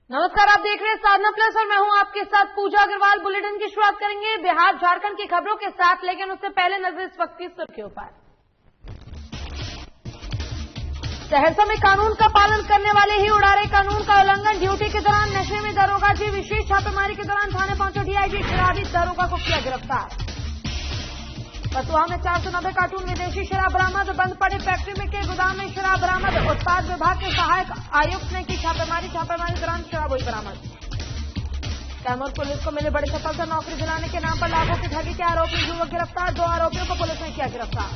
नमस्कार, आप देख रहे हैं साधना प्लस और मैं हूं आपके साथ पूजा अग्रवाल। बुलेटिन की शुरुआत करेंगे बिहार झारखंड की खबरों के साथ, लेकिन उससे पहले नजर इस वक्त की सुर्खियों पर। सहरसा में कानून का पालन करने वाले ही उड़ा रहे कानून का उल्लंघन। ड्यूटी के दौरान नशे में दरोगा जी विशेष छापेमारी के दौरान थाने पहुंचे डीआईजी, शराबी दरोगा को किया गिरफ्तार। कठुआ में 490 कार्टून विदेशी शराब बरामद। बंद पड़ी फैक्ट्री में के गोदाम में शराब बरामद। उत्पाद विभाग के सहायक आयुक्त ने की छापेमारी दौरान शराब हुई बरामद। कैमूर पुलिस को मिली बड़ी सफलता। नौकरी दिलाने के नाम पर लाखों की ठगी के आरोपी युवक गिरफ्तार। 2 आरोपियों को पुलिस ने किया गिरफ्तार।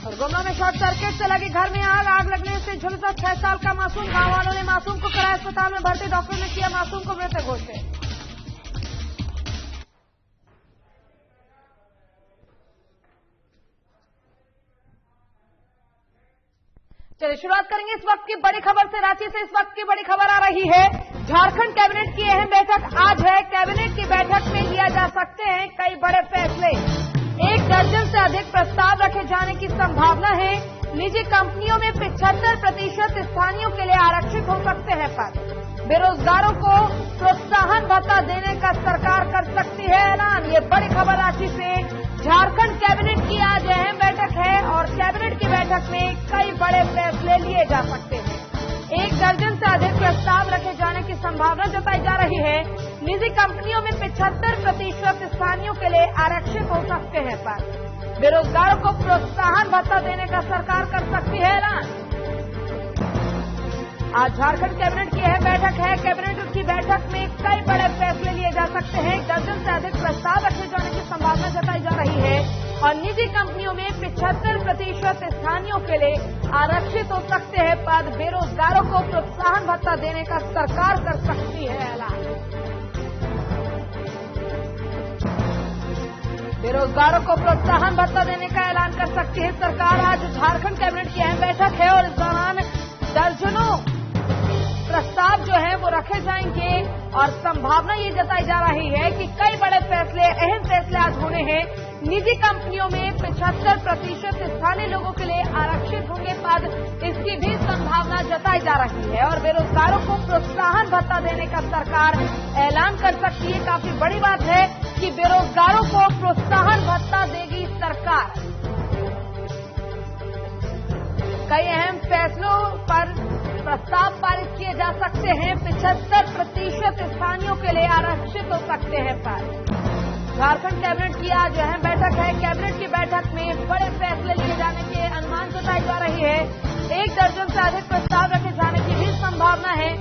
और गुमला में शॉर्ट सर्किट से लगी घर में आग लगने से झुलसा 6 साल का मासूम। गांव वालों ने मासूम को कराया अस्पताल में भर्ती। डॉक्टर ने किया मासूम को मृत घोषित। चलिए शुरुआत करेंगे इस वक्त की बड़ी खबर से। रांची से इस वक्त की बड़ी खबर आ रही है। झारखंड कैबिनेट की अहम बैठक आज है। कैबिनेट की बैठक में लिया जा सकते हैं कई बड़े फैसले। 1 दर्जन से अधिक प्रस्ताव रखे जाने की संभावना है। निजी कंपनियों में 75% स्थानीयों के लिए आरक्षित हो सकते हैं पद। बेरोजगारों को प्रोत्साहन भत्ता देने का सरकार कर सकती है ऐलान। ये बड़ी खबर रांची से। झारखंड कैबिनेट की आज अहम बैठक है और कैबिनेट की बैठक में कई बड़े फैसले लिए जा सकते हैं। 1 दर्जन से अधिक प्रस्ताव रखे जाने की संभावना जताई जा रही है। निजी कंपनियों में 75% स्थानीयों के लिए आरक्षित हो सकते हैं पद। बेरोजगारों को प्रोत्साहन भत्ता देने का सरकार कर सकती है ऐलान। आज झारखंड कैबिनेट की अहम बैठक है। कैबिनेट की बैठक में कई बड़े फैसले लिए जा सकते हैं। 1 दर्जन से अधिक प्रस्ताव रखे जाने की संभावना जताई जा रही है और निजी कंपनियों में 75% स्थानीयों के लिए आरक्षित हो सकते हैं पद। बेरोजगारों को प्रोत्साहन भत्ता देने का सरकार कर सकती है ऐलान। बेरोजगारों को प्रोत्साहन भत्ता देने का ऐलान कर सकती है सरकार। आज झारखंड कैबिनेट की अहम बैठक है और इस दौरान दर्जनों प्रस्ताव जो है वो रखे जाएंगे और संभावना ये जताई जा रही है कि कई बड़े फैसले, अहम फैसले आज होने हैं। निजी कंपनियों में 75% स्थानीय लोगों के लिए आरक्षित होंगे पद, इसकी भी संभावना जताई जा रही है। और बेरोजगारों को प्रोत्साहन भत्ता देने का सरकार ऐलान कर सकती है। काफी बड़ी बात है कि बेरोजगारों को प्रोत्साहन भत्ता देगी सरकार। कई अहम फैसलों पर प्रस्ताव पारित किए जा सकते हैं। 75% स्थानीयों के लिए आरक्षित हो सकते हैं पद। झारखंड कैबिनेट की आज अहम बैठक है। कैबिनेट की बैठक में बड़े फैसले लिए जाने के अनुमान जताई जा रही है। 1 दर्जन से अधिक प्रस्ताव रखे जाने की भी संभावना है।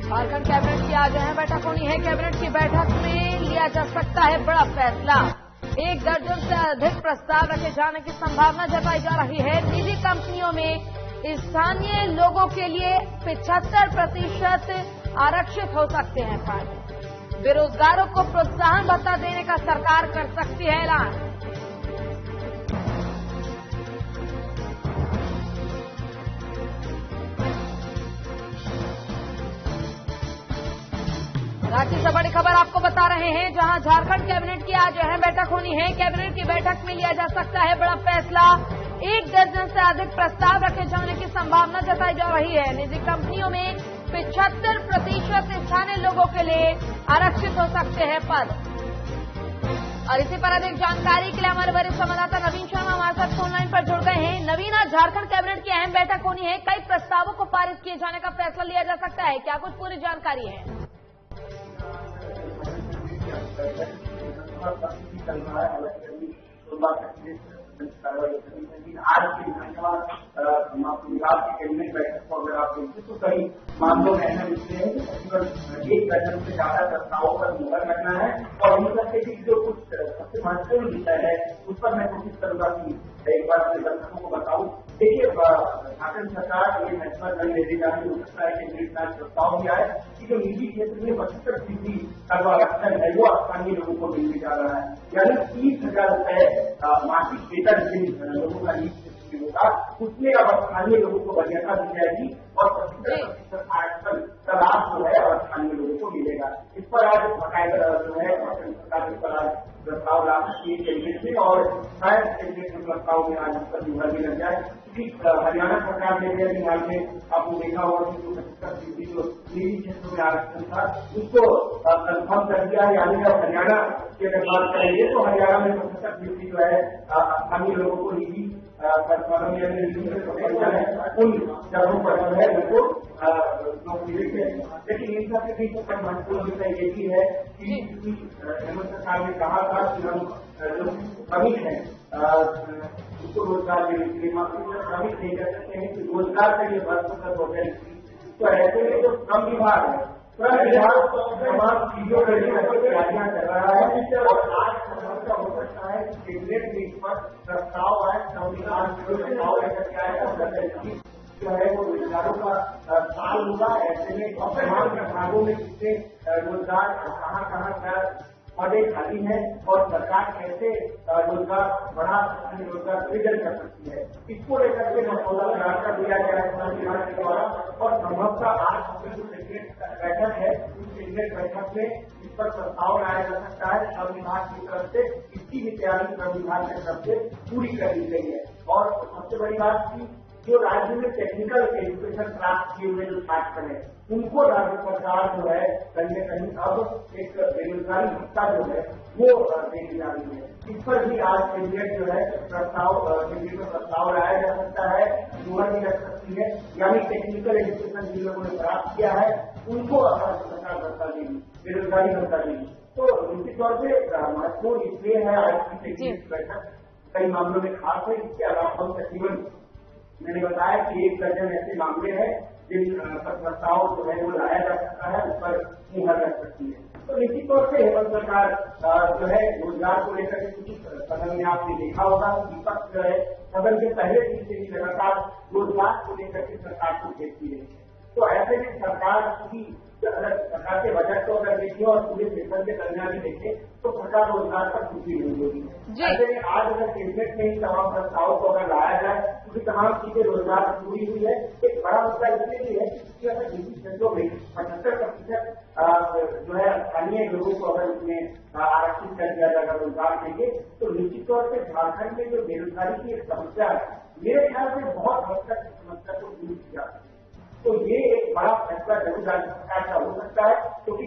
झारखंड कैबिनेट की आज अहम बैठक होनी है। कैबिनेट की बैठक में लिया जा सकता है बड़ा फैसला। 1 दर्जन से अधिक प्रस्ताव रखे जाने की संभावना जताई जा रही है। निजी कंपनियों में स्थानीय लोगों के लिए 75% आरक्षित हो सकते हैं पद। बेरोजगारों को प्रोत्साहन भत्ता देने का सरकार कर सकती है ऐलान। रांची से बड़ी खबर आपको बता रहे हैं, जहां झारखंड कैबिनेट की आज अहम बैठक होनी है। कैबिनेट की बैठक में लिया जा सकता है बड़ा फैसला। 1 दर्जन से अधिक प्रस्ताव रखे जाने की संभावना जताई जा रही है। निजी कंपनियों में 75% स्थानीय लोगों के लिए आरक्षित हो सकते हैं पद। और इसी पर अधिक जानकारी के लिए हमारे वरिष्ठ संवाददाता नवीन शर्मा हमारे साथ फोन लाइन पर जुड़ गए हैं। नवीन, आज झारखंड कैबिनेट की अहम बैठक होनी है। कई प्रस्तावों को पारित किए जाने का फैसला लिया जा सकता है, क्या कुछ पूरी जानकारी है? आज की विधानसभा विभाग की कैबिनेट बैठक को अगर आप देखें तो कई मामलों में ऐसा विषय है कि 1 दर्जन से ज्यादा प्रस्तावों पर मुहर लगना है और उनमें से जो कुछ सबसे महत्वपूर्ण विषय है उस पर मैं कोशिश करूंगा कि एक बार अपने दर्शकों को बताऊं। देखिए, झारखंड सरकार ये फैसला नहीं ले दी जाती, हो सकता है कि मेरे साथ प्रस्ताव भी आए कि जो निजी क्षेत्र में 75% का जो आरक्षण है वो स्थानीय लोगों को मिलने जा रहा है। यानी 30,000 रुपए मासिक वेतन जिन लोगों का निजी होगा उसमें अब स्थानीय लोगों को वरीयता दी जाएगी और 75% आरक्षण का लाभ जो है और स्थानीय लोगों को मिलेगा। पर आज बाकायदा जो है सरकार इस पर आज प्रस्ताव ला सकती है कैबिनेट में और शायद कैबिनेट के प्रस्ताव में आज इस पर मुहर भी लग जाए, क्योंकि हरियाणा सरकार ने भी हाल में आपने देखा होगा कि जो 75% जो निजी क्षेत्रों में आरक्षण था उसको कन्फर्म कर दिया है। यानी जब हरियाणा की अगर बात करेंगे तो हरियाणा में 75% जो है स्थानीय लोगों को निजी संस्थानों में उन जगहों पर जो है उनको नौकरी देते हैं। लेकिन इन सब के बीच में महत्वपूर्ण विषय ये भी है कि हेमंत सरकार ने कहा था कि हम जो श्रमिक है उसको रोजगार देने के लिए श्रमिक नहीं कर सकते हैं कि रोजगार के लिए वर्ष हो गए। तो ऐसे में जो श्रम विभाग है, श्रम विभाग तमाम चीजों के लिए तैयारियां कर रहा है और आज समस्या हो सकता है कि कैबिनेट में इस पर प्रस्ताव आए, श्रम विभाग जो प्रस्ताव लेकर के आए जो है वो रोजगारों का साल होगा। ऐसे में तमाम विभागों में कितने रोजगार कहाँ पदे खाली है और सरकार कैसे रोजगार बढ़ा सकती है, रोजगार सृजन कर सकती है, इसको लेकर के मसौदा तैयार कर दिया गया है श्रम विभाग के द्वारा। और संभवतः आज जो कैबिनेट बैठक है उस कैबिनेट बैठक में इस पर प्रस्ताव लाया जा सकता है श्रम विभाग की तरफ से। इसकी भी तैयारी श्रम विभाग की तरफ से पूरी कर दी गई है। और सबसे बड़ी बात की जो राज्य में टेक्निकल एजुकेशन प्राप्त किए हुए जो छात्र हैं उनको राज्य सरकार जो है कहीं न कहीं अब एक बेरोजगारी भत्ता जो है वो देने जा रही है। इस पर भी आज कैबिनेट जो है कैबिनेट में प्रस्ताव लाया जा सकता है, मुहर भी लग सकती है। यानी टेक्निकल एजुकेशन जिन लोगों ने प्राप्त किया है उनको सरकार भत्ता देगी, बेरोजगारी भत्ता देगी। तो निश्चित तौर से महत्वपूर्ण इसलिए है आज की कैबिनेट बैठक कई मामलों में खास है। इसके अलावा हम तकरीबन मैंने बताया कि 1 दर्जन ऐसे मामले हैं जिन पर प्रस्ताव जो है वो लाया जा सकता है, उस पर मुहर लग सकती है। तो निश्चित तौर से हेमंत सरकार जो है रोजगार को लेकर के कुछ सदन में आपने देखा होगा विपक्ष जो है सदन के पहले दिन से ही लगातार रोजगार को लेकर के सरकार को घेरती रही है। तो ऐसे में सरकार की अगर सरकार के बजट को अगर देखें और पूरे सेशन के दरमियान भी देखें तो सरकार रोजगार पर खुशी नहीं होगी। ऐसे में आज अगर कैबिनेट में ही तमाम प्रस्तावों को अगर लाया जाए क्योंकि तमाम चीजें रोजगार से जुड़ी हुई है। एक बड़ा मुद्दा इसलिए भी है कि अगर निजी क्षेत्रों में 75% जो है स्थानीय लोगों को अगर उसमें आरक्षित कर दिया जाएगा रोजगार के लिए तो निश्चित तौर से झारखंड में जो बेरोजगारी की एक समस्या है मेरे ख्याल से बहुत हद तक इस समस्या को दूर की जा सकती है। तो ये एक बड़ा फैसला जरूर राज्य सरकार का हो सकता है क्योंकि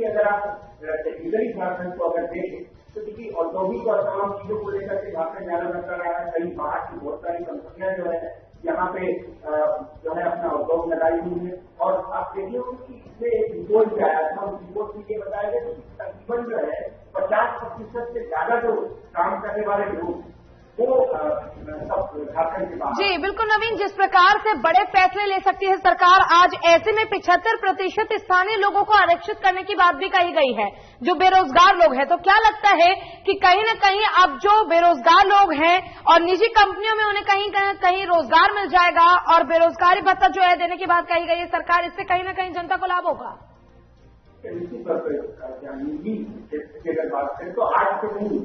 अगर आप टेक्निकली झारखंड को अगर देखें तो क्योंकि औद्योगिक और तमाम चीजों को लेकर के झारखंड ज्यादा कर रहा है। कई बाहर की बहुत सारी कंपनियां जो है यहाँ पे जो है अपना उद्योग लगाई हुई है और आप देखिए कि इसमें एक रिपोर्ट भी आया था। उस रिपोर्ट में ये बताया गया कि तकरीबन जो है 50% से ज्यादा जो काम करने वाले लोग जी बिल्कुल नवीन, जिस प्रकार से बड़े फैसले ले सकती है सरकार आज, ऐसे में 75% स्थानीय लोगों को आरक्षित करने की बात भी कही गई है जो बेरोजगार लोग हैं। तो क्या लगता है कि कहीं न कहीं अब जो बेरोजगार लोग हैं और निजी कंपनियों में उन्हें कहीं रोजगार मिल जाएगा और बेरोजगारी भत्ता जो है देने की बात कही गई है सरकार, इससे कहीं न कहीं जनता को लाभ होगा? निश्चित तौर पर निजी क्षेत्र की अगर बात करें तो आज से नहीं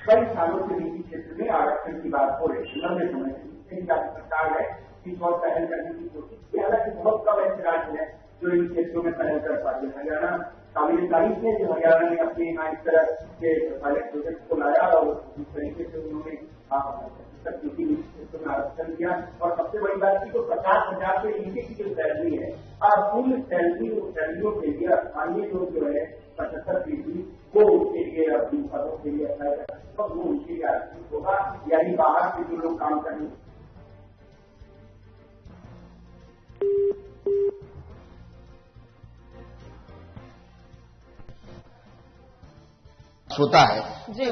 कई सालों से निजी क्षेत्र में आरक्षण की बात हो रही है। लंबे समय से सरकार है इस और पहल करने की कोशिश की। हालांकि बहुत कम ऐसे राज्य है जो इन क्षेत्रों में पहल कर पाते हैं। हरियाणा काबिल तारीफ है जो हरियाणा ने अपने यहाँ इस तरह के पायलट प्रोजेक्ट को लाया और इस तरीके से उन्होंने निजी क्षेत्रों में आरक्षण किया। और सबसे बड़ी बात की तो 50,000 से नीचे की जो सैलरी है और पूर्ण सैलरियों के लिए स्थानीय लोग जो है 75% वो उसके लिए अपनी पदों के लिए अप्लाई कर सकते वो उनके लिए आरक्षित होगा। यानी बाहर से जो लोग काम करेंगे होता है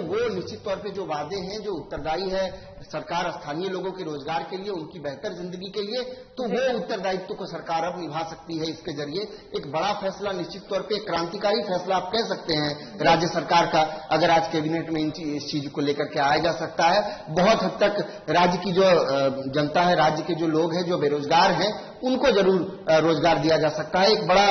वो निश्चित तौर पे जो वादे हैं जो उत्तरदायी है सरकार स्थानीय लोगों के रोजगार के लिए उनकी बेहतर जिंदगी के लिए तो वो उत्तरदायित्व को सरकार अब निभा सकती है। इसके जरिए एक बड़ा फैसला निश्चित तौर पे क्रांतिकारी फैसला आप कह सकते हैं राज्य सरकार का अगर आज कैबिनेट में इस चीज को लेकर के आया जा सकता है। बहुत हद तक राज्य की जो जनता है, राज्य के जो लोग हैं जो बेरोजगार हैं उनको जरूर रोजगार दिया जा सकता है। एक बड़ा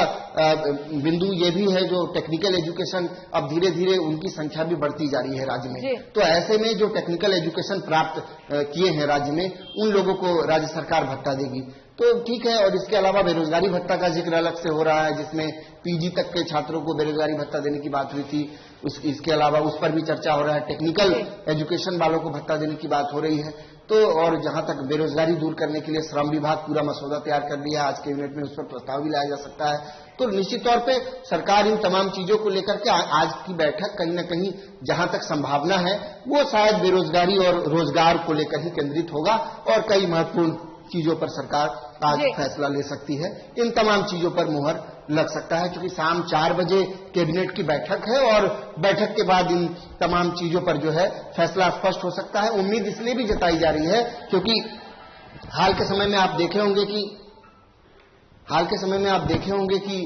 बिंदु ये भी है जो टेक्निकल एजुकेशन अब धीरे धीरे उनकी संख्या भी बढ़ती जा रही है राज्य में। तो ऐसे में जो टेक्निकल एजुकेशन प्राप्त किए हैं राज्य में, उन लोगों को राज्य सरकार भत्ता देगी, तो ठीक है। और इसके अलावा बेरोजगारी भत्ता का जिक्र अलग से हो रहा है, जिसमें पीजी तक के छात्रों को बेरोजगारी भत्ता देने की बात हुई थी, इसके अलावा उस पर भी चर्चा हो रहा है। टेक्निकल एजुकेशन वालों को भत्ता देने की बात हो रही है। तो और जहां तक बेरोजगारी दूर करने के लिए श्रम विभाग पूरा मसौदा तैयार कर लिया, आज कैबिनेट में उस पर प्रस्ताव भी लाया जा सकता है। तो निश्चित तौर पे सरकार इन तमाम चीजों को लेकर के आज की बैठक कहीं न कहीं जहां तक संभावना है वो शायद बेरोजगारी और रोजगार को लेकर ही केंद्रित होगा, और कई महत्वपूर्ण चीजों पर सरकार आज फैसला ले सकती है। इन तमाम चीजों पर मुहर लग सकता है, क्योंकि शाम 4 बजे कैबिनेट की बैठक है और बैठक के बाद इन तमाम चीजों पर जो है फैसला स्पष्ट हो सकता है। उम्मीद इसलिए भी जताई जा रही है क्योंकि हाल के समय में आप देखे होंगे कि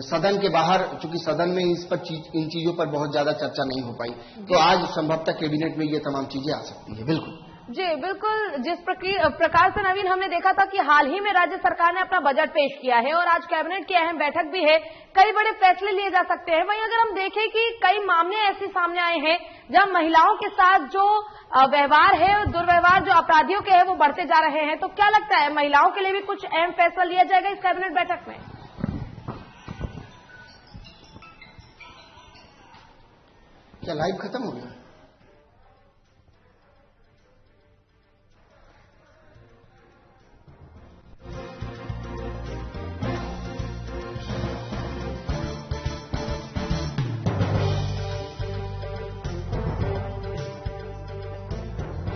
सदन के बाहर, चूंकि सदन में इन चीजों पर बहुत ज्यादा चर्चा नहीं हो पाई, तो आज संभवतः कैबिनेट में ये तमाम चीजें आ सकती है। बिल्कुल जी बिल्कुल, जिस प्रकार से नवीन हमने देखा था कि हाल ही में राज्य सरकार ने अपना बजट पेश किया है और आज कैबिनेट की अहम बैठक भी है, कई बड़े फैसले लिए जा सकते हैं। वहीं अगर हम देखें कि कई मामले ऐसे सामने आए हैं जहां महिलाओं के साथ जो व्यवहार है, दुर्व्यवहार जो अपराधियों के है वो बढ़ते जा रहे हैं, तो क्या लगता है महिलाओं के लिए भी कुछ अहम फैसला लिया जाएगा इस कैबिनेट बैठक में? क्या लाइव खत्म हो गया?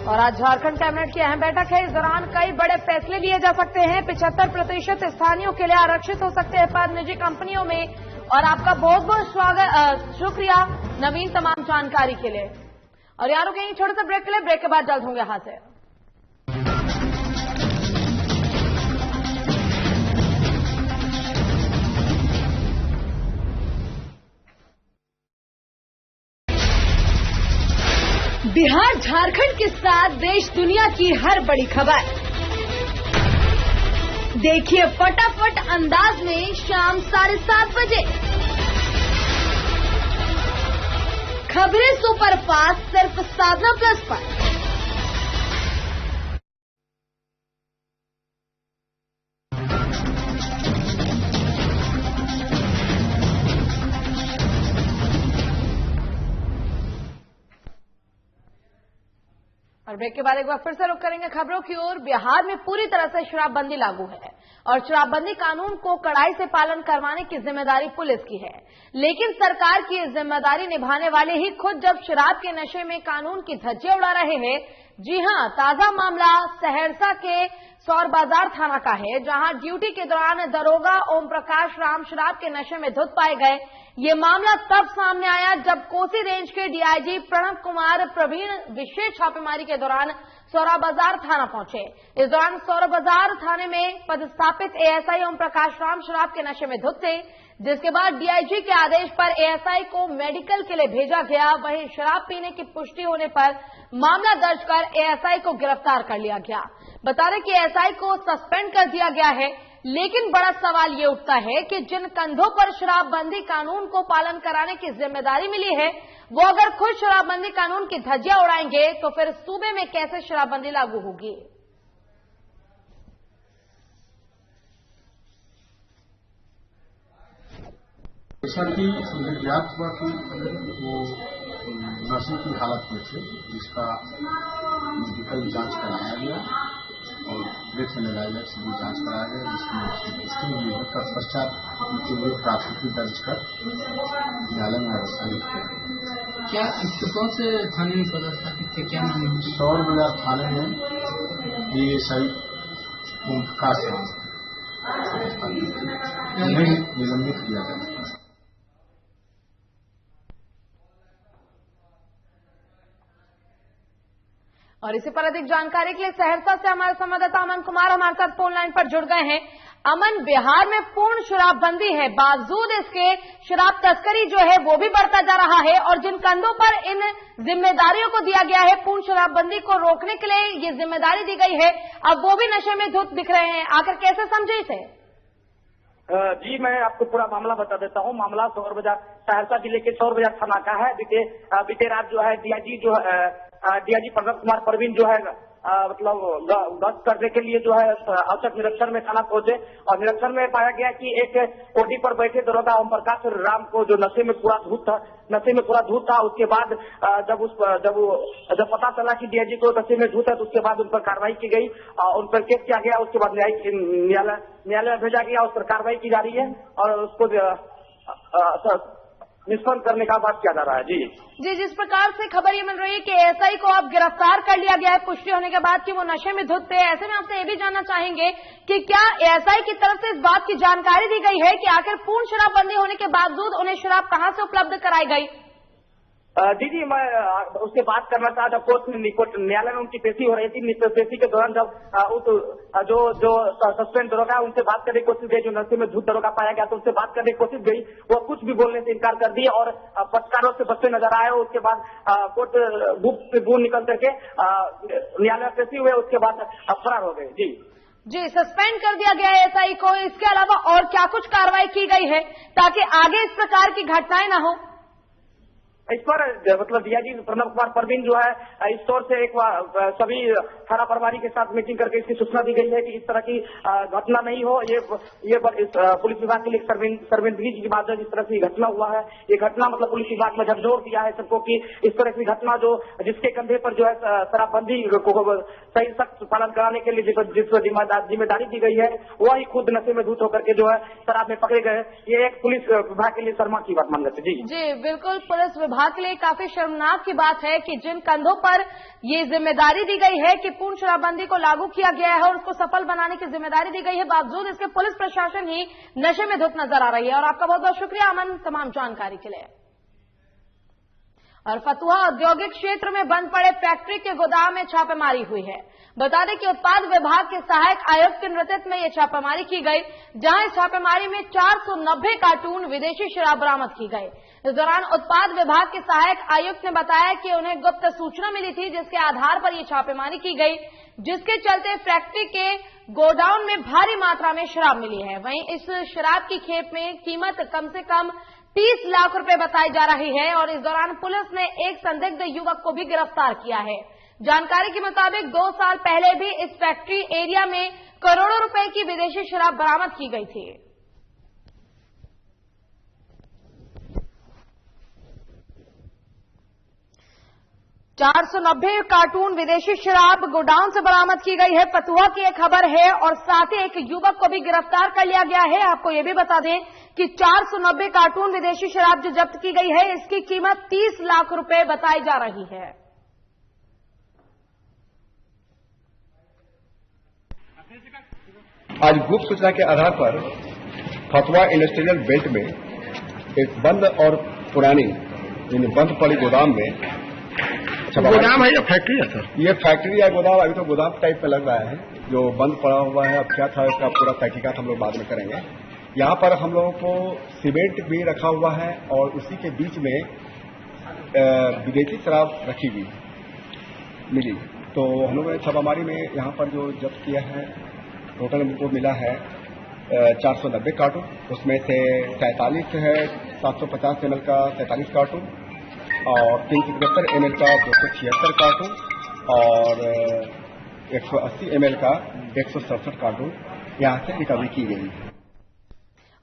और आज झारखंड कैबिनेट की अहम बैठक है। इस दौरान कई बड़े फैसले लिए जा सकते हैं। 75% स्थानीयों के लिए आरक्षित हो सकते हैं पद निजी कंपनियों में। और आपका बहुत बहुत स्वागत, शुक्रिया नवीन तमाम जानकारी के लिए। और यार रुकेंगे छोटे से ब्रेक के लिए, ब्रेक के बाद जल्द होंगे हाथ से। बिहार झारखंड के साथ देश दुनिया की हर बड़ी खबर देखिए फटाफट अंदाज में शाम 7:30 बजे। खबरें सुपरफास्ट सिर्फ साधना प्लस पर। और ब्रेक के बाद एक बार फिर से रुक करेंगे खबरों की ओर। बिहार में पूरी तरह से शराबबंदी लागू है और शराबबंदी कानून को कड़ाई से पालन करवाने की जिम्मेदारी पुलिस की है, लेकिन सरकार की जिम्मेदारी निभाने वाले ही खुद जब शराब के नशे में कानून की धज्जियां उड़ा रहे हैं। जी हां, ताजा मामला सहरसा के सौर बाजार थाना का है, जहां ड्यूटी के दौरान दरोगा ओम प्रकाश राम शराब के नशे में धुत पाए गए। ये मामला तब सामने आया जब कोसी रेंज के डीआईजी प्रणव कुमार प्रवीण विशेष छापेमारी के दौरान सौरा बाजार थाना पहुंचे। इस दौरान सौरा बाजार थाने में पदस्थापित एएसआई ओम प्रकाश राम शराब के नशे में धुत थे, जिसके बाद डीआईजी के आदेश पर एएसआई को मेडिकल के लिए भेजा गया। वहीं शराब पीने की पुष्टि होने पर मामला दर्ज कर एएसआई को गिरफ्तार कर लिया गया। बता दें कि एएसआई को सस्पेंड कर दिया गया है, लेकिन बड़ा सवाल ये उठता है कि जिन कंधों पर शराबबंदी कानून को पालन कराने की जिम्मेदारी मिली है, वो अगर खुद शराबबंदी कानून की धज्जियां उड़ाएंगे तो फिर सूबे में कैसे शराबबंदी लागू होगी? जैसा कि मुझे ज्ञात हुआ कि वो नशे की हालत में थे, जिसका मेडिकल जांच कराया गया और ब्रेथ एनालाइजर से भी जांच कराया गया, जिसमें स्क्रीन हुई। तत्पश्चात उनके लिए प्राथमिकी दर्ज कर न्यायालय में आरोपित किया। क्या कौन से थाने में पदस्थापित थे, क्या नाम है? सौर बाजार थाने में डीएसआई ओम प्रकाश राम निलंबित किया गया। और इसी पर अधिक जानकारी के लिए सहरसा से हमारे संवाददाता अमन कुमार हमारे साथ फोन लाइन पर जुड़ गए हैं। अमन, बिहार में पूर्ण शराबबंदी है, बावजूद इसके शराब तस्करी जो है वो भी बढ़ता जा रहा है और जिन कंधों पर इन जिम्मेदारियों को दिया गया है, पूर्ण शराबबंदी को रोकने के लिए ये जिम्मेदारी दी गई है, अब वो भी नशे में धुत दिख रहे हैं। आखिर कैसे समझे इसे? जी, मैं आपको पूरा मामला बता देता हूँ। मामला सौर बाजार सहरसा जिले के सौर बाजार थाना का है। बीते रात जो है डीआईजी जो डीआईजी प्रणब कुमार परवीन जो है मतलब गश्त करने के लिए जो है औचक निरीक्षण में थाना पहुंचे और निरीक्षण में पाया गया कि एक कोठी पर बैठे दरोगा ओम प्रकाश राम को जो नशे में पूरा धूत था उसके बाद जब पता चला कि डीआईजी को नशे में धूत है तो उसके बाद उन पर कार्रवाई की गई और उन पर केस किया गया। उसके बाद न्यायालय में भेजा गया, उस पर कार्रवाई की जा रही है और उसको निष्पन्न करने का बात किया जा रहा है। जी, जिस प्रकार से खबर ये मिल रही है कि एसआई को अब गिरफ्तार कर लिया गया है पुष्टि होने के बाद कि वो नशे में धुत थे। ऐसे में आपसे ये भी जानना चाहेंगे कि क्या एसआई की तरफ से इस बात की जानकारी दी गई है कि आखिर पूर्ण शराबबंदी होने के बावजूद उन्हें शराब कहां से उपलब्ध कराई गई? जी, मैं उससे बात करना चाहा। जब कोर्ट न्यायालय में उनकी पेशी हो रही थी, पेशी के दौरान जब जो सस्पेंड दरोगा है उनसे बात करने की कोशिश गई, जो नशे में धूत दरोगा पाया गया तो उनसे बात करने की कोशिश गई, वो कुछ भी बोलने से इनकार कर दिए और पत्रकारों से बचते नजर आए। उसके बाद कोर्ट गुप्त से दूर निकल करके न्यायालय में पेशी हुए, उसके बाद फरार हो गए। जी, सस्पेंड कर दिया गया है एसआई को। इसके अलावा और क्या कुछ कार्रवाई की गई है ताकि आगे इस प्रकार की घटनाएं न हो? इस पर मतलब डीआईजी प्रणब कुमार परवीन जो है इस तौर से एक सभी थाना प्रभारी के साथ मीटिंग करके इसकी सूचना दी गई है कि इस तरह की घटना नहीं हो। ये पुलिस विभाग के लिए शर्मिंदगी की बात है। जिस तरह से घटना हुआ है, ये घटना मतलब पुलिस विभाग में झकझोर दिया है सबको कि इस तरह की घटना जिसके कंधे पर जो है शराबबंदी को सही सख्त पालन कराने के लिए जिस जिम्मेदारी दी गई है वही खुद नशे में धूत होकर के जो है शराब में पकड़े गए। ये एक पुलिस विभाग के लिए शर्मा की बात मान लेते। जी, बिल्कुल पुलिस विभाग के लिए काफी शर्मनाक की बात है कि जिन कंधों पर ये जिम्मेदारी दी गई है कि पूर्ण शराबबंदी को लागू किया गया है और उसको सफल बनाने की जिम्मेदारी दी गई है, बावजूद इसके पुलिस प्रशासन ही नशे में धुत नजर आ रही है। और आपका बहुत बहुत शुक्रिया अमन तमाम जानकारी के लिए। और फतुहा औद्योगिक क्षेत्र में बंद पड़े फैक्ट्री के गोदाम में छापेमारी हुई है। बता दें कि उत्पाद विभाग के सहायक आयुक्त के नेतृत्व में यह छापेमारी की गई, जहां इस छापेमारी में 490 कार्टून विदेशी शराब बरामद की गई। इस दौरान उत्पाद विभाग के सहायक आयुक्त ने बताया कि उन्हें गुप्त सूचना मिली थी, जिसके आधार पर यह छापेमारी की गई, जिसके चलते फैक्ट्री के गोडाउन में भारी मात्रा में शराब मिली है। वहीं इस शराब की खेप में कीमत कम से कम 30 लाख रुपए बताई जा रही है और इस दौरान पुलिस ने एक संदिग्ध युवक को भी गिरफ्तार किया है। जानकारी के मुताबिक 2 साल पहले भी इस फैक्ट्री एरिया में करोड़ों रुपए की विदेशी शराब बरामद की गई थी। $490 कार्टून विदेशी शराब गोडाउन से बरामद की गई है। फतुहा की एक खबर है और साथ ही एक युवक को भी गिरफ्तार कर लिया गया है। आपको यह भी बता दें कि 490 कार्टून विदेशी शराब जो जब्त की गई है, इसकी कीमत 30 लाख रुपए बताई जा रही है। आज गुप्त सूचना के आधार पर फतुहा इंडस्ट्रियल बेल्ट में एक बंद और पुरानी बंद पड़ी गोदाम में गोदाम है या फैक्ट्री है सर? ये फैक्ट्री या गोदाम, अभी तो गोदाम टाइप में लग रहा है जो बंद पड़ा हुआ है। अब क्या था इसका पूरा तहकीकात हम लोग बाद में करेंगे। यहाँ पर हम लोगों को सीमेंट भी रखा हुआ है और उसी के बीच में विदेशी शराब रखी हुई मिली। तो हम लोगों ने छापामारी में यहाँ पर जो जब्त किया है, टोटल हमको मिला है 490 कार्टून। उसमें से 47 है 750 ml का 47 कार्टून और 373 ml का 276 कार्टून और 180 ml का 167 कार्टून यहाँ से रिकवरी की गई।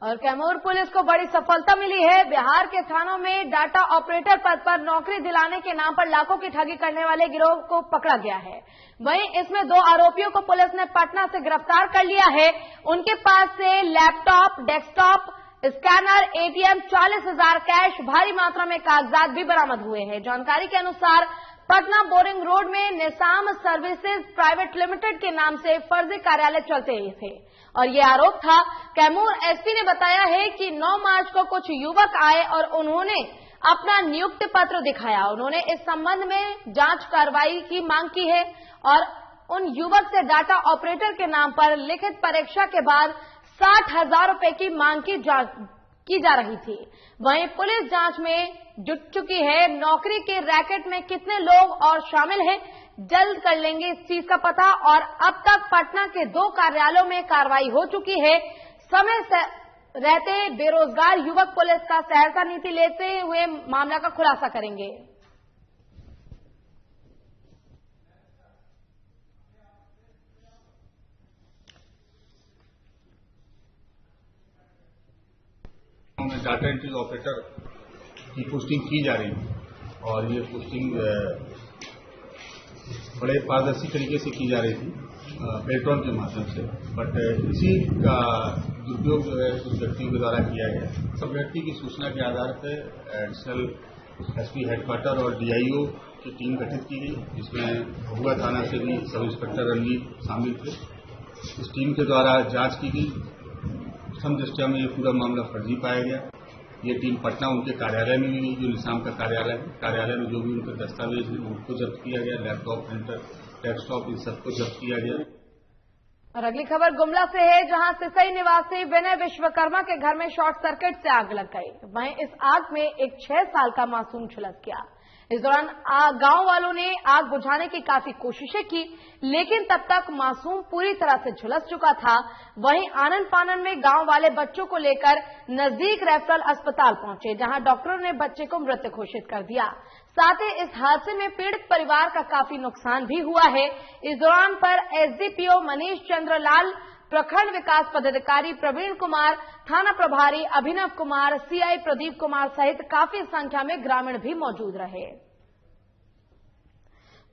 और कैमूर पुलिस को बड़ी सफलता मिली है। बिहार के थानों में डाटा ऑपरेटर पद पर नौकरी दिलाने के नाम पर लाखों की ठगी करने वाले गिरोह को पकड़ा गया है। वहीं इसमें 2 आरोपियों को पुलिस ने पटना से गिरफ्तार कर लिया है। उनके पास से laptop, desktop, scanner, ATM, 40,000 cash, भारी मात्रा में कागजात भी बरामद हुए हैं। जानकारी के अनुसार पटना बोरिंग रोड में निसाम सर्विसेज प्राइवेट लिमिटेड के नाम से फर्जी कार्यालय चलते थे और ये आरोप था। कैमूर एसपी ने बताया है कि 9 मार्च को कुछ युवक आए और उन्होंने अपना नियुक्ति पत्र दिखाया। उन्होंने इस संबंध में जांच कार्रवाई की मांग की है और उन युवक से डाटा ऑपरेटर के नाम पर लिखित परीक्षा के बाद 60,000 रुपए की मांग की जा रही थी। वहीं पुलिस जांच में जुट चुकी है। नौकरी के रैकेट में कितने लोग और शामिल हैं, जल्द कर लेंगे इस चीज का पता। और अब तक पटना के 2 कार्यालयों में कार्रवाई हो चुकी है। समय से रहते बेरोजगार युवक पुलिस का सहरसा नीति लेते हुए मामला का खुलासा करेंगे। गाँव में डाटा एंट्री ऑपरेटर की पोस्टिंग की जा रही थी और ये पोस्टिंग बड़े पारदर्शी तरीके से की जा रही थी पेट्रोल के माध्यम से, बट इसी का दुरुपयोग जो है कुछ व्यक्तियों के द्वारा किया गया। सब व्यक्ति की सूचना के आधार पर एडिशनल एसपी हेडक्वार्टर और डीआईओ की टीम गठित की गई, जिसमें भभुआ थाना से भी सब इंस्पेक्टर रणवीर शामिल थे। इस टीम के द्वारा जांच की गई। प्रथम दृष्टया में ये पूरा मामला फर्जी पाया गया। ये टीम पटना उनके कार्यालय में भी गई, जो निजाम का कार्यालय में जो भी उनके दस्तावेज हैं उनको जब्त किया गया, लैपटॉप, प्रिंटर, डेस्कटॉप, इन सबको जब्त किया गया। और अगली खबर गुमला से है, जहां सिसई निवासी विनय विश्वकर्मा के घर में शॉर्ट सर्किट से आग लग गई। वहीं इस आग में एक 6 साल का मासूम झुलस गया। इस दौरान गांव वालों ने आग बुझाने की काफी कोशिशें की, लेकिन तब तक मासूम पूरी तरह से झुलस चुका था। वहीं आनन फानन में गांव वाले बच्चों को लेकर नजदीक रेफरल अस्पताल पहुंचे, जहां डॉक्टरों ने बच्चे को मृत घोषित कर दिया। साथ ही इस हादसे में पीड़ित परिवार का काफी नुकसान भी हुआ है। इस दौरान पर एसडीपीओ मनीष चंद्र लाल, प्रखंड विकास पदाधिकारी प्रवीण कुमार, थाना प्रभारी अभिनव कुमार, सीआई प्रदीप कुमार सहित काफी संख्या में ग्रामीण भी मौजूद रहे।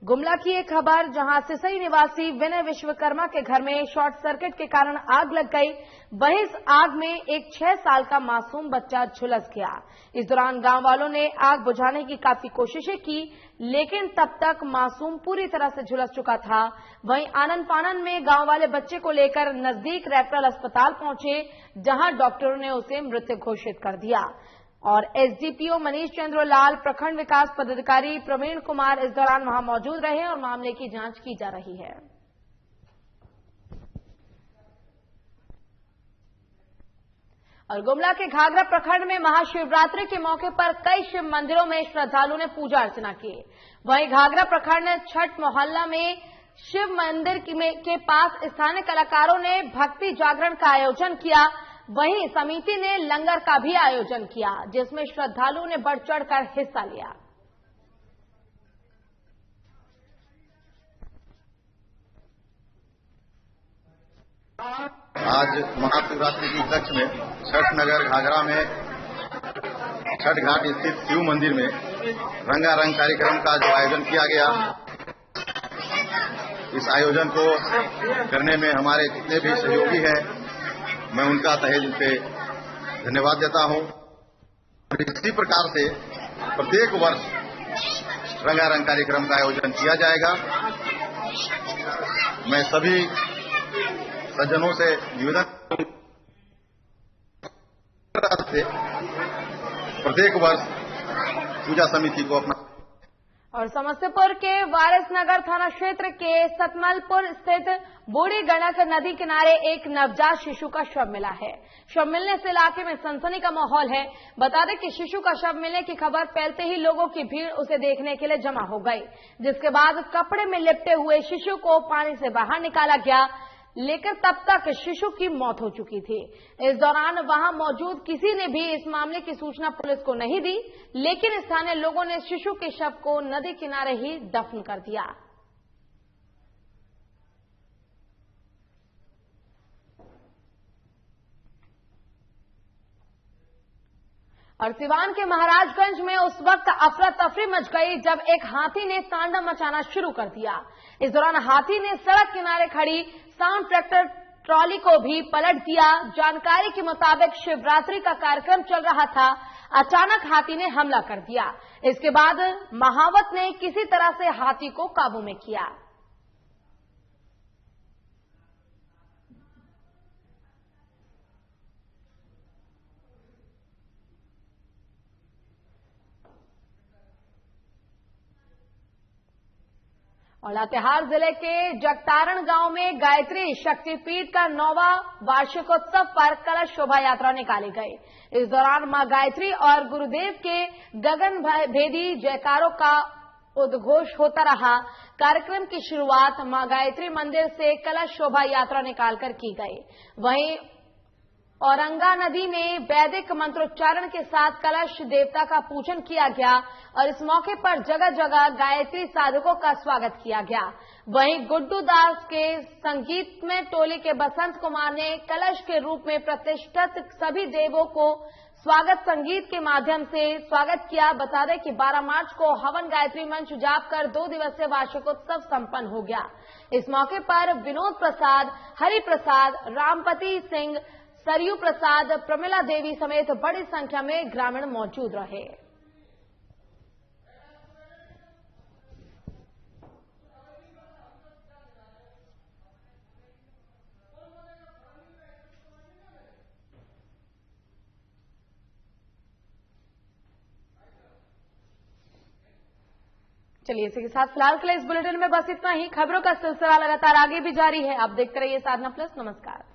गुमला की एक खबर, जहां सिसई निवासी विनय विश्वकर्मा के घर में शॉर्ट सर्किट के कारण आग लग गई। वहीं इस आग में एक 6 साल का मासूम बच्चा झुलस गया। इस दौरान गांव वालों ने आग बुझाने की काफी कोशिशें की, लेकिन तब तक मासूम पूरी तरह से झुलस चुका था। वहीं आनन फानन में गांव वाले बच्चे को लेकर नजदीक रेफरल अस्पताल पहुंचे, जहां डॉक्टरों ने उसे मृत घोषित कर दिया। और एसडीपीओ मनीष चंद्र लाल, प्रखंड विकास पदाधिकारी प्रवीण कुमार इस दौरान वहां मौजूद रहे और मामले की जांच की जा रही है। और गुमला के घाघरा प्रखंड में महाशिवरात्रि के मौके पर कई शिव मंदिरों में श्रद्धालुओं ने पूजा अर्चना की। वहीं घाघरा प्रखंड छठ मोहल्ला में शिव मंदिर के पास स्थानीय कलाकारों ने भक्ति जागरण का आयोजन किया। वहीं समिति ने लंगर का भी आयोजन किया, जिसमें श्रद्धालुओं ने बढ़ चढ़कर हिस्सा लिया। आज महाशिवरात्रि के उपलक्ष्य में छठ नगर घाघरा में छठ घाट स्थित शिव मंदिर में रंगारंग कार्यक्रम का जो आयोजन किया गया, इस आयोजन को करने में हमारे जितने भी सहयोगी हैं, मैं उनका तहे दिल से धन्यवाद देता हूं। इसी प्रकार से प्रत्येक वर्ष रंगारंग कार्यक्रम का आयोजन किया जाएगा। मैं सभी सज्जनों से निवेदन से प्रत्येक वर्ष पूजा समिति को अपना। और समस्तीपुर के वारिसनगर थाना क्षेत्र के सतमलपुर स्थित बूढ़ी गंडक नदी किनारे एक नवजात शिशु का शव मिला है। शव मिलने से इलाके में सनसनी का माहौल है। बता दें कि शिशु का शव मिलने की खबर फैलते ही लोगों की भीड़ उसे देखने के लिए जमा हो गई, जिसके बाद कपड़े में लिपटे हुए शिशु को पानी से बाहर निकाला गया, लेकिन तब तक शिशु की मौत हो चुकी थी। इस दौरान वहां मौजूद किसी ने भी इस मामले की सूचना पुलिस को नहीं दी, लेकिन स्थानीय लोगों ने शिशु के शव को नदी किनारे ही दफन कर दिया। और सिवान के महाराजगंज में उस वक्त अफरा तफरी मच गई जब एक हाथी ने तांडव मचाना शुरू कर दिया। इस दौरान हाथी ने सड़क किनारे खड़ी साउंड ट्रैक्टर ट्रॉली को भी पलट दिया। जानकारी के मुताबिक शिवरात्रि का कार्यक्रम चल रहा था, अचानक हाथी ने हमला कर दिया। इसके बाद महावत ने किसी तरह से हाथी को काबू में किया। और लातेहार जिले के जगतारण गांव में गायत्री शक्तिपीठ का 9वां वार्षिकोत्सव पर कलश शोभा यात्रा निकाली गई। इस दौरान मां गायत्री और गुरुदेव के गगन भेदी जयकारों का उद्घोष होता रहा। कार्यक्रम की शुरुआत मां गायत्री मंदिर से कलश शोभा यात्रा निकालकर की गई। वहीं औरंगा नदी में वैदिक मंत्रोच्चारण के साथ कलश देवता का पूजन किया गया और इस मौके पर जगह जगह गायत्री साधकों का स्वागत किया गया। वहीं गुड्डू दास के संगीत में टोली के बसंत कुमार ने कलश के रूप में प्रतिष्ठित सभी देवों को स्वागत संगीत के माध्यम से स्वागत किया। बता दें कि 12 मार्च को हवन गायत्री मंच जाप कर 2 दिवसीय वार्षिकोत्सव संपन्न हो गया। इस मौके पर विनोद प्रसाद, हरि प्रसाद, रामपति सिंह, सरयू प्रसाद, प्रमिला देवी समेत बड़ी संख्या में ग्रामीण मौजूद रहे। चलिए इसी के साथ फिलहाल के लिए इस बुलेटिन में बस इतना ही। खबरों का सिलसिला लगातार आगे भी जारी है। आप देखते रहिए साधना प्लस। नमस्कार।